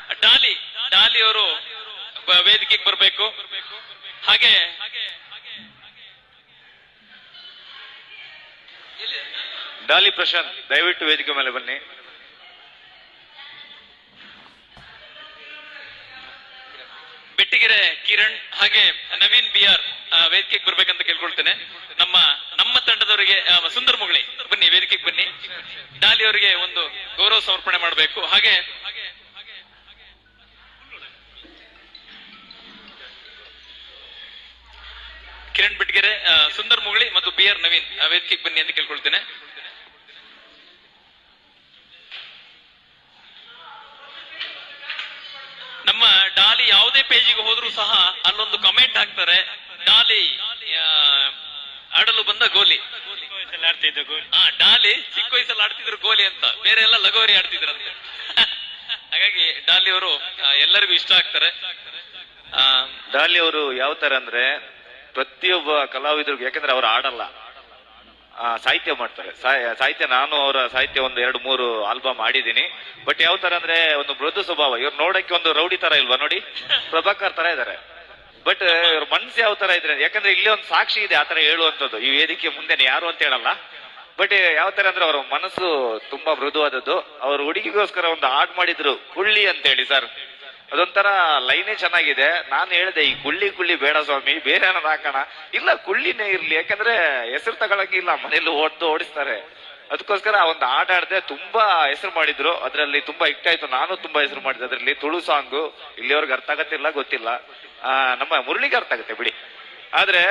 ಡಾಲಿ ಡಾಲಿ ಅವರು ವೇದಿಕೆಗೆ ಬರಬೇಕು. ಹಾಗೆ ಡಾಲಿ ಪ್ರಶಾಂತ್ ದಯವಿಟ್ಟು ವೇದಿಕೆ ಮೇಲೆ ಬನ್ನಿ. ಬೆಟ್ಟಿಗೆರೆ ಕಿರಣ್ ಹಾಗೆ ನವೀನ್ ಬಿಆರ್ ವೇದಿಕೆಗೆ ಬರ್ಬೇಕಂತ ಕೇಳ್ಕೊಳ್ತೇನೆ. ನಮ್ಮ ತಂಡದವರಿಗೆ ಸುಂದರ್ ಮುಗಳಿ ಬನ್ನಿ, ವೇದಿಕೆಗೆ ಬನ್ನಿ. ಡಾಲಿ ಅವರಿಗೆ ಒಂದು ಗೌರವ ಸಮರ್ಪಣೆ ಮಾಡಬೇಕು. ಹಾಗೆ ಕಿರಣ್ ಬೆಟ್ಟಿಗೆರೆ, ಸುಂದರ್ ಮುಗಳಿ ಮತ್ತು ಬಿಆರ್ ನವೀನ್ ವೇದಿಕೆಗೆ ಬನ್ನಿ ಅಂತ ಕೇಳ್ಕೊಳ್ತೇನೆ. ನಮ್ಮ ಡಾಲಿ ಯಾವುದೇ ಪೇಜಿಗೆ ಹೋದ್ರೂ ಸಹ ಅಲ್ಲೊಂದು ಕಮೆಂಟ್ ಹಾಕ್ತಾರೆ, ಡಾಲಿ ಆಡಲು ಬಂದ ಗೋಲಿ. ಡಾಲಿ ಚಿಕ್ಕ ವಯಸ್ಸಲ್ಲಿ ಆಡ್ತಿದ್ರು ಗೋಲಿ ಅಂತ, ಬೇರೆ ಎಲ್ಲ ಲಗೋರಿ ಆಡ್ತಿದ್ರಂತೆ. ಹಾಗಾಗಿ ಡಾಲಿ ಅವರು ಎಲ್ಲರಿಗೂ ಇಷ್ಟ ಆಗ್ತಾರೆ. ಡಾಲಿ ಅವರು ಯಾವ ತರ ಅಂದ್ರೆ ಪ್ರತಿಯೊಬ್ಬ ಕಲಾವಿದರಿಗೂ, ಯಾಕಂದ್ರೆ ಅವ್ರು ಆಡಲ್ಲ, ಸಾಹಿತ್ಯ ಮಾಡ್ತಾರೆ. ಸಾಹಿತ್ಯ ನಾನು ಅವರ ಸಾಹಿತ್ಯ ಒಂದು 2-3 ಆಲ್ಬಮ್ ಆಡಿದ್ದೀನಿ. ಬಟ್ ಯಾವ ತರ ಅಂದ್ರೆ ಒಂದು ಮೃದು ಸ್ವಭಾವ. ಇವ್ರು ನೋಡಕ್ಕೆ ಒಂದು ರೌಡಿ ತರ ಇಲ್ವಾ ನೋಡಿ, ಪ್ರಭಾಕರ್ ತರ ಇದಾರೆ. ಬಟ್ ಇವ್ರ ಮನ್ಸು ಯಾವ ತರ ಇದ್ರೆ, ಯಾಕಂದ್ರೆ ಇಲ್ಲಿ ಒಂದು ಸಾಕ್ಷಿ ಇದೆ ಆತರ ಹೇಳುವಂಥದ್ದು. ಈ ವೇದಿಕೆ ಮುಂದೆ ಯಾರು ಅಂತ ಹೇಳಲ್ಲ. ಬಟ್ ಯಾವ ತರ ಅಂದ್ರೆ ಅವ್ರ ಮನಸ್ಸು ತುಂಬಾ ಮೃದುವಾದದ್ದು. ಅವ್ರ ಹುಡುಗಿಗೋಸ್ಕರ ಒಂದು ಹಾಡ್ ಮಾಡಿದ್ರು, ಕುಳ್ಳಿ ಅಂತ ಹೇಳಿ ಸರ್. ಅದೊಂಥರ ಲೈನೇ ಚೆನ್ನಾಗಿದೆ. ನಾನು ಹೇಳಿದೆ, ಈ ಕುಳ್ಳಿ ಬೇಡ ಸ್ವಾಮಿ, ಬೇರೆ ಏನಾದ್ರು ಹಾಕೋಣ. ಇಲ್ಲ, ಕುಳ್ಳಿನೇ ಇರ್ಲಿ, ಯಾಕಂದ್ರೆ ಹೆಸರು ತಗೊಳಕಿಲ್ಲ, ಮನೇಲಿ ಓಡಿಸ್ತಾರೆ. ಅದಕ್ಕೋಸ್ಕರ ಒಂದು ಹಾಡ್ ಆಡದೆ ತುಂಬಾ ಹೆಸರು ಮಾಡಿದ್ರು. ಅದ್ರಲ್ಲಿ ತುಂಬಾ ಹಿಟ್ ಆಯ್ತು. ನಾನು ತುಂಬಾ ಹೆಸರು ಮಾಡಿದೆ ಅದ್ರಲ್ಲಿ. ತುಳು ಸಾಂಗು ಇಲ್ಲಿಯವ್ರಿಗೆ ಅರ್ಥ ಆಗತ್ತಿಲ್ಲ, ಗೊತ್ತಿಲ್ಲ. ನಮ್ಮ ಮುರಳಿಗೆ ಅರ್ಥ ಆಗುತ್ತೆ ಬಿಡಿ. ಆದ್ರೆ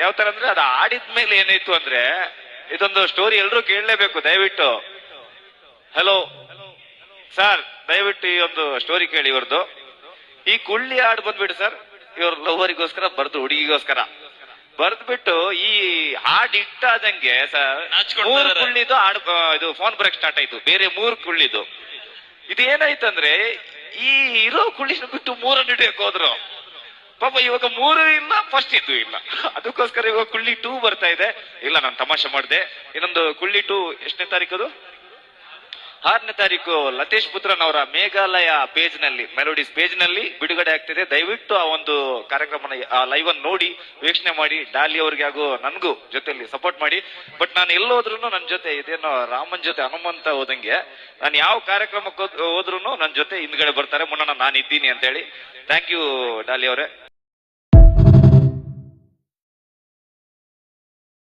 ಯಾವ ತರ ಅಂದ್ರೆ ಅದು ಆಡಿದ್ಮೇಲೆ ಏನಾಯ್ತು ಅಂದ್ರೆ, ಇದೊಂದು ಸ್ಟೋರಿ ಎಲ್ರು ಕೇಳಲೇಬೇಕು ದಯವಿಟ್ಟು. ಹಲೋ ಸರ್, ದಯವಿಟ್ಟು ಈ ಒಂದು ಸ್ಟೋರಿ ಕೇಳಿ ಇವ್ರದ್ದು. ಈ ಕುಳ್ಳಿ ಹಾಡು ಬಂದ್ಬಿಟ್ಟು ಸರ್, ಇವ್ರ ಲವರಿಗೋಸ್ಕರ ಬರ್ದು, ಹುಡುಗಿಗೋಸ್ಕರ ಬರ್ದ್ಬಿಟ್ಟು ಈ ಹಾಡ್ ಇಟ್ಟಾದಂಗೆ ಸರ್ 3 ಕುಳ್ಳಿದು ಹಾಡು ಇದು ಫೋನ್ ಬರಕ್ ಸ್ಟಾರ್ಟ್ ಆಯ್ತು. ಬೇರೆ 3 ಕುಳ್ಳಿದು. ಇದೇನಾಯ್ತಂದ್ರೆ ಈ ಇರೋ ಕುಳ್ಳಿನ ಬಿಟ್ಟು 3 ಹಿಡಿಯಕ್ ಹೋದ್ರು. ಪಾಪ ಇವಾಗ 3 ಇಲ್ಲ, ಫಸ್ಟ್ ಇದು ಇಲ್ಲ. ಅದಕ್ಕೋಸ್ಕರ ಇವಾಗ ಕುಳ್ಳಿ 2 ಬರ್ತಾ ಇದೆ. ಇಲ್ಲ, ನಾನು ತಮಾಷೆ ಮಾಡಿದೆ. ಇನ್ನೊಂದು ಕುಳ್ಳಿ 2 ಎಷ್ಟನೇ ತಾರೀಕು? ಅದು 6ನೇ ತಾರೀಕು ಲತೇಶ್ ಪುತ್ರನ್ ಅವರ ಮೇಘಾಲಯ ಪೇಜ್ ನಲ್ಲಿ, ಮೆಲೋಡಿಸ್ ಪೇಜ್ ನಲ್ಲಿ ಬಿಡುಗಡೆ ಆಗ್ತಿದೆ. ದಯವಿಟ್ಟು ಆ ಒಂದು ಕಾರ್ಯಕ್ರಮನ, ಆ ಲೈವ್ ಅನ್ನು ನೋಡಿ ವೀಕ್ಷಣೆ ಮಾಡಿ. ಡಾಲಿ ಅವ್ರಿಗೆ ಹಾಗೂ ನನ್ಗೂ ಜೊತೆಯಲ್ಲಿ ಸಪೋರ್ಟ್ ಮಾಡಿ. ಬಟ್ ನಾನು ಎಲ್ಲೋದ್ರು ನನ್ನ ಜೊತೆ, ಇದೇನೋ ರಾಮನ್ ಜೊತೆ ಹನುಮಂತ ಹೋದಂಗೆ, ನಾನು ಯಾವ ಕಾರ್ಯಕ್ರಮಕ್ಕೆ ಹೋದ್ರು ನನ್ನ ಜೊತೆ ಹಿಂದ್ಗಡೆ ಬರ್ತಾರೆ, ಮುನ್ನ ನಾನು ಇದ್ದೀನಿ ಅಂತ ಹೇಳಿ. ಥ್ಯಾಂಕ್ ಯು ಡಾಲಿ ಅವರೇ.